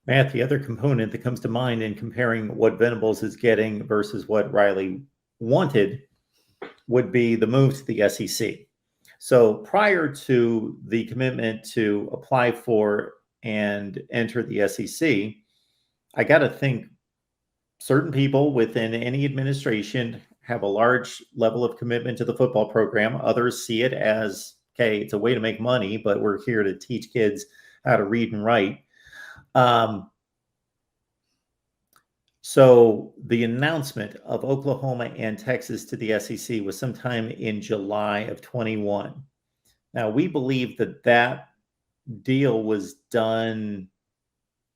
Matt, the other component that comes to mind in comparing what Venables is getting versus what Riley wanted would be the move to the SEC. So prior to the commitment to apply for and enter the SEC, I got to think certain people within any administration have a large level of commitment to the football program. Others see it as, okay, it's a way to make money, but we're here to teach kids how to read and write. So the announcement of Oklahoma and Texas to the SEC was sometime in July of 21. Now, we believe that that deal was done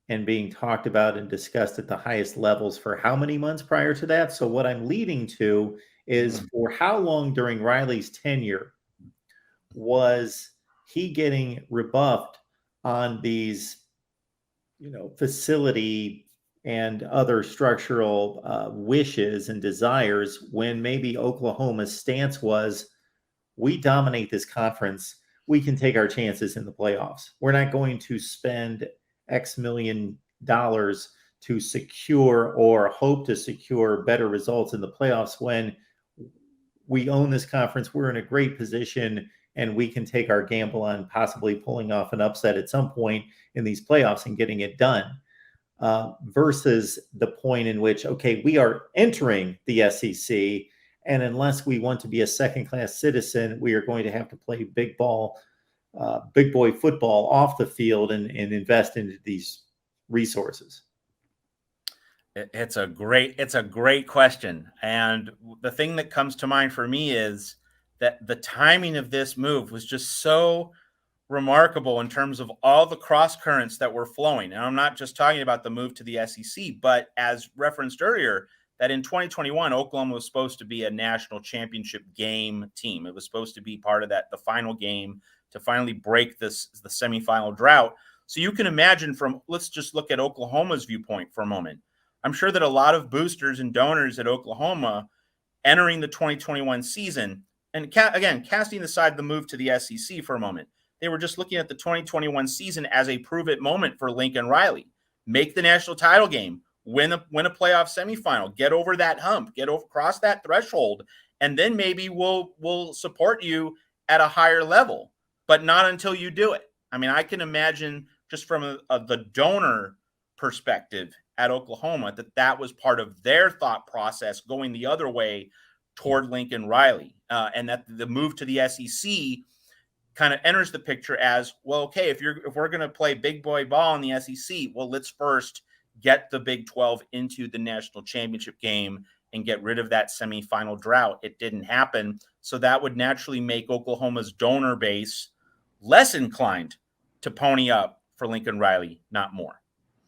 and being talked about and discussed at the highest levels for how many months prior to that? So what I'm leading to is for how long during Riley's tenure was he getting rebuffed on these, facility and other structural wishes and desires when maybe Oklahoma's stance was, we dominate this conference. We can take our chances in the playoffs. We're not going to spend X million dollars to secure or hope to secure better results in the playoffs when we own this conference. We're in a great position and we can take our gamble on possibly pulling off an upset at some point in these playoffs and getting it done. Versus the point in which, okay, we are entering the SEC, and unless we want to be a second-class citizen, we are going to have to play big boy football off the field and invest into these resources. It's a great question. And the thing that comes to mind for me is that the timing of this move was just so remarkable in terms of all the cross currents that were flowing. And I'm not just talking about the move to the SEC, but as referenced earlier, that in 2021, Oklahoma was supposed to be a national championship game team. It was supposed to be part of the final game to finally break the semifinal drought. So you can imagine let's just look at Oklahoma's viewpoint for a moment. I'm sure that a lot of boosters and donors at Oklahoma entering the 2021 season, and again, casting aside the move to the SEC for a moment, they were just looking at the 2021 season as a prove-it moment for Lincoln Riley. Make the national title game, win a playoff semifinal, get over that hump, cross that threshold, and then maybe we'll support you at a higher level, but not until you do it. I mean, I can imagine just from the donor perspective at Oklahoma that was part of their thought process going the other way toward Lincoln Riley, and that the move to the SEC kind of enters the picture as, well, okay, if we're going to play big boy ball in the SEC, well, let's first get the Big 12 into the national championship game and get rid of that semifinal drought. It didn't happen. So that would naturally make Oklahoma's donor base less inclined to pony up for Lincoln Riley, not more.